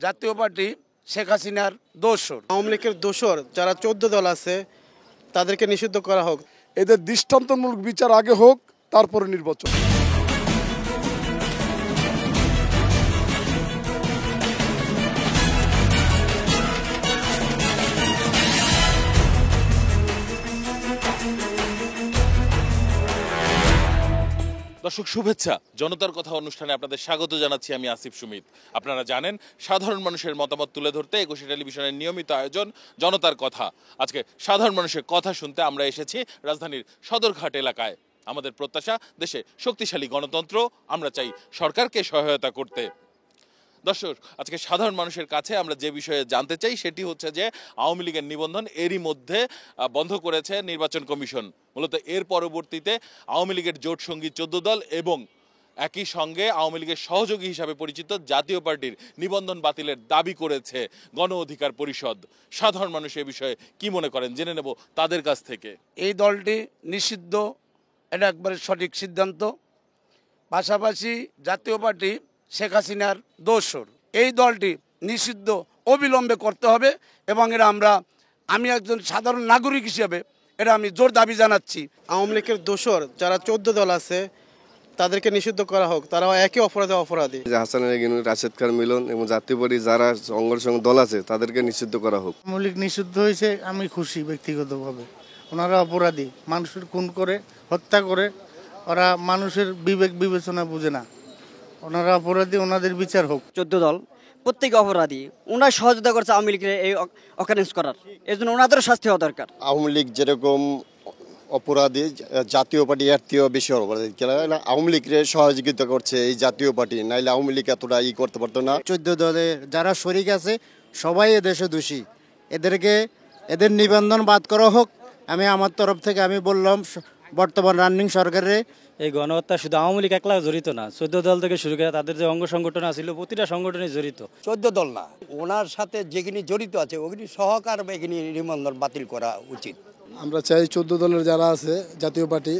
জাতীয় পার্টি শেখ হাসিনার দোসর। আওয়ামী লীগের দোসর যারা 14 দল আছে তাদেরকে নিষিদ্ধ করা হোক। এদের দৃষ্টান্তমূলক বিচার আগে হোক, তারপরে নির্বাচন। দর্শক শুভেচ্ছা, জনতার কথা অনুষ্ঠানে আপনাদের স্বাগত জানাচ্ছি। আমি আসিফ সুমিত। আপনারা জানেন, সাধারণ মানুষের মতামত তুলে ধরতে একুশে টেলিভিশনের নিয়মিত আয়োজন জনতার কথা। আজকে সাধারণ মানুষের কথা শুনতে আমরা এসেছি রাজধানীর সদরঘাট এলাকায়। আমাদের প্রত্যাশা, দেশে শক্তিশালী গণতন্ত্র, আমরা চাই সরকারকে সহায়তা করতে। দর্শক, আজকে সাধারণ মানুষের কাছে আমরা যে বিষয়ে জানতে চাই সেটি হচ্ছে যে আওয়ামী লীগের নিবন্ধন এরই মধ্যে বন্ধ করেছে নির্বাচন কমিশন। মূলত এর পরবর্তীতে আওয়ামী লীগের জোট সঙ্গী 14 দল এবং একই সঙ্গে আওয়ামী লীগের সহযোগী হিসাবে পরিচিত জাতীয় পার্টির নিবন্ধন বাতিলের দাবি করেছে গণ অধিকার পরিষদ। সাধারণ মানুষ এ বিষয়ে কি মনে করেন জেনে নেব তাদের কাছ থেকে। এই দলটি নিষিদ্ধ, এটা একবারে সঠিক সিদ্ধান্ত। পাশাপাশি জাতীয় পার্টি শেখ হাসিনার দোসর, এই দলটি নিষিদ্ধ অবিলম্বে করতে হবে এবং আমি একজন সাধারণ নাগরিক হিসেবে এটা আমি জোর দাবি জানাচ্ছি। আওয়ামী লীগের দোসর যারা 14 দল আছে তাদেরকে নিষিদ্ধ করা হোক, তারা একই অপরাধী। হাসান রাশেদ খান মিলন এবং জাতীয় পার্টি যারা অঙ্গসংঘ দল আছে তাদেরকে নিষিদ্ধ করা হোক। আওয়ামী লীগ নিষিদ্ধ হয়েছে, আমি খুশি ব্যক্তিগতভাবে। ওনারা অপরাধী, মানুষের খুন করে, হত্যা করে, ওরা মানুষের বিবেক বিবেচনা বুঝে না। ওনারা অপরাধী, ওনাদের বিচার হোক। 14 দল প্রত্যেকে অপরাধী, ওনারা সহযোগিতা করছে আওয়ামী লীগের এই অকারেন্স করার, এই জন্য ওনাদেরও শাস্তি হওয়া দরকার। আওয়ামী লীগ যেরকম অপরাধী, জাতীয় পার্টি এর থেকেও বেশি অপরাধী। আওয়ামী লীগের সহযোগিতা করছে এই জাতীয় পার্টি, নাইলে আওয়ামী লীগ এতটা করতে পারতো না। 14 দলে যারা শরিক আছে সবাই এদেশে দোষী, এদের নিবন্ধন বাদ করা হোক। আমি আমার তরফ থেকে আমি বললাম বর্তমান রানিং সরকারের এই গণহত্যা শুধু আওয়ামী লীগ একলা জড়িত না, 14 দল থেকে শুরু করে তাদের যে অঙ্গ সংগঠন আছিল প্রতিটা সংগঠনই জড়িত। 14 দল না, ওনার সাথে যেগুলি জড়িত আছে ওগুলি সহকার এগুলি নিবন্ধন বাতিল করা উচিত। আমরা চাই 14 দলের যারা আছে জাতীয় পার্টি,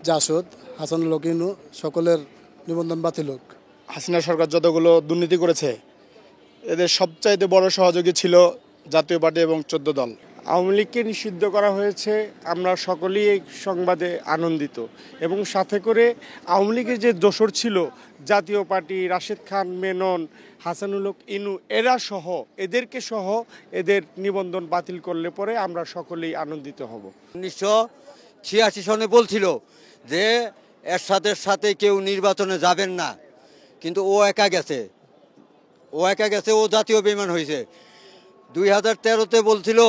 জাসদ, হাসানুল হক ইনু, সকলের নিবন্ধন বাতিল হোক। হাসিনা সরকার যতগুলো দুর্নীতি করেছে এদের সবচাইতে বড় সহযোগী ছিল জাতীয় পার্টি এবং 14 দল। আওয়ামী লীগকে নিষিদ্ধ করা হয়েছে, আমরা সকলেই এই সংবাদে আনন্দিত। এবং সাথে করে আওয়ামী লীগের যে দোসর ছিল জাতীয় পার্টি, রাশেদ খান মেনন, হাসানুল হক ইনু, এদেরকে সহ এদের নিবন্ধন বাতিল করলে পরে আমরা সকলেই আনন্দিত হব। 1986 সনে বলছিল যে এরশাদের সাথে কেউ নির্বাচনে যাবেন না, কিন্তু ও একা গেছে, ও জাতীয় বেঈমান হয়েছে। 2013-তে বলছিল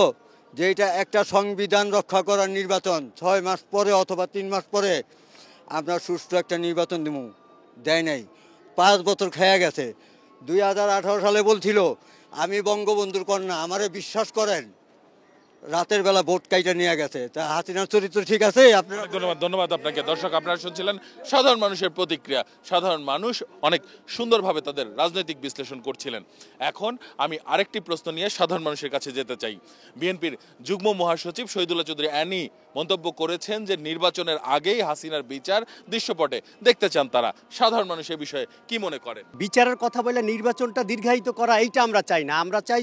যে এটা একটা সংবিধান রক্ষা করার নির্বাচন, 6 মাস পরে অথবা 3 মাস পরে আমরা সুষ্ঠু একটা নির্বাচন দেব, দেয় নাই। 5 বছর খেয়ে গেছে। 2018 সালে বলছিল আমি বঙ্গবন্ধুর কন্যা, আমারে বিশ্বাস করেন, রাতের বেলা ভোট কাইটা নিয়ে গেছে। তা হাসিনার চরিত্র ঠিক আছে? ধন্যবাদ আপনাকে। দর্শক, আপনারা শুনছিলেন সাধারণ মানুষের প্রতিক্রিয়া। সাধারণ মানুষ অনেক সুন্দরভাবে তাদের রাজনৈতিক বিশ্লেষণ করছিলেন। এখন আমি আরেকটি প্রশ্ন নিয়ে সাধারণ মানুষের কাছে যেতে চাই। বিএনপির যুগ্ম মহাসচিব শহীদুল্লাহ চৌধুরী অ্যানি মন্তব্য করেছেন যে নির্বাচনের আগেই হাসিনার বিচার দৃশ্যপটে দেখতে চান তারা। সাধারণ মানুষ এ বিষয়ে কি মনে করেন? বিচারের কথা বলে নির্বাচনটা দীর্ঘায়িত করা এইটা আমরা চাই না। আমরা চাই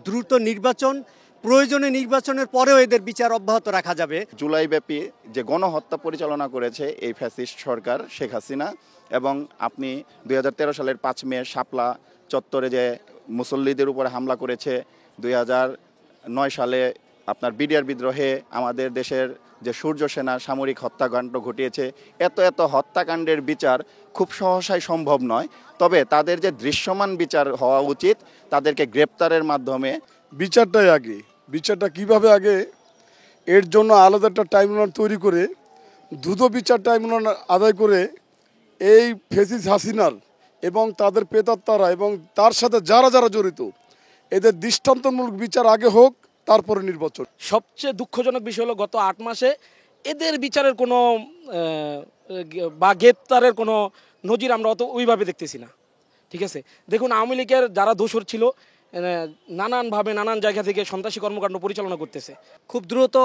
দ্রুত নির্বাচন, প্রয়োজনে নির্বাচনের পরেও এদের বিচার অব্যাহত রাখা যাবে। জুলাই ব্যাপী যে গণহত্যা পরিচালনা করেছে এই ফ্যাসিস্ট সরকার শেখ হাসিনা, এবং আপনি 2013 সালের 5 মে শাপলা চত্বরে যে মুসল্লিদের উপরে হামলা করেছে, 2009 সালে আপনার বিডিআর বিদ্রোহে আমাদের দেশের যে সূর্য সেনা সামরিক হত্যাকাণ্ড ঘটিয়েছে, এত হত্যাকাণ্ডের বিচার খুব সহসাই সম্ভব নয়। তবে তাদের যে দৃশ্যমান বিচার হওয়া উচিত, তাদেরকে গ্রেপ্তারের মাধ্যমে। বিচারটাই আগে, বিচারটা কিভাবে আগে, এর জন্য আলাদা একটা ট্রাইব্যুনাল তৈরি করে দ্রুত বিচার ট্রাইব্যুনাল আদায় করে এই ফেসিস হাসিনার এবং তাদের প্রেতাত্মারা এবং তার সাথে যারা জড়িত এদের দৃষ্টান্তমূলক বিচার আগে হোক, তারপরে নির্বাচন। সবচেয়ে দুঃখজনক বিষয় হলো গত 8 মাসে এদের বিচারের কোনো বা গ্রেপ্তারের কোনো নজির আমরা ওইভাবে দেখতেছি না। ঠিক আছে, দেখুন আওয়ামী লীগের যারা দোসর ছিল নানানভাবে নানান জায়গা থেকে সন্ত্রাসী কর্মকাণ্ড পরিচালনা করতেছে। খুব দ্রুত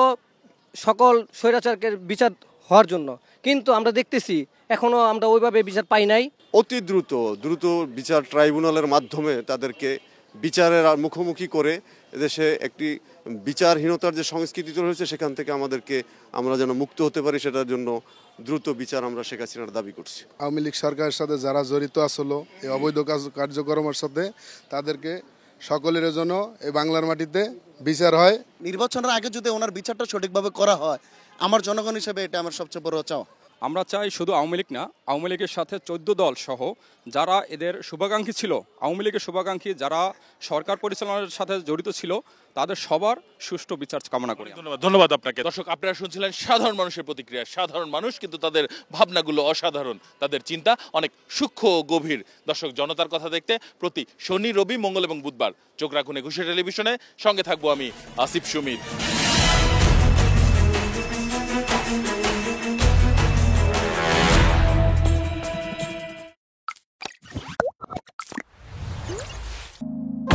সকল স্বৈরাচারের বিচার হওয়ার জন্য, কিন্তু আমরা দেখতেছি এখনো আমরা ওইভাবে বিচার পাই নাই। অতি দ্রুত বিচার ট্রাইব্যুনালের মাধ্যমে তাদেরকে বিচারের মুখোমুখি করে এদেশে একটি বিচারহীনতার যে সংস্কৃতি তৈরি হয়েছে সেখান থেকে আমরা যেন মুক্ত হতে পারি, সেটার জন্য দ্রুত বিচার আমরা শেখ হাসিনার দাবি করছি। আওয়ামী লীগ সরকারের সাথে যারা জড়িত আসলো এই অবৈধ কার্যক্রমের সাথে, তাদেরকে সকলের জন্য এই বাংলার মাটিতে বিচার হয়। নির্বাচনের আগে যদি ওনার বিচারটা সঠিকভাবে করা হয়, আমার জনগণ হিসেবে এটা আমার সবচেয়ে বড় চাওয়া। আমরা চাই শুধু আওয়ামী লীগ না, আওয়ামী লীগের সাথে 14 দল সহ যারা এদের শুভাকাঙ্ক্ষী ছিল, আওয়ামী লীগের শুভাকাঙ্ক্ষী যারা সরকার পরিচালনার সাথে জড়িত ছিল, তাদের সবার সুষ্ঠু বিচার কামনা করি। ধন্যবাদ আপনাকে। দর্শক, আপনারা শুনছিলেন সাধারণ মানুষের প্রতিক্রিয়া। সাধারণ মানুষ, কিন্তু তাদের ভাবনাগুলো অসাধারণ, তাদের চিন্তা অনেক সূক্ষ্ম ও গভীর। দর্শক, জনতার কথা দেখতে প্রতি শনি, রবি, মঙ্গল এবং বুধবার চোখ রাখুন একুশে টেলিভিশনে। সঙ্গে থাকবো আমি আসিফ সুমিত।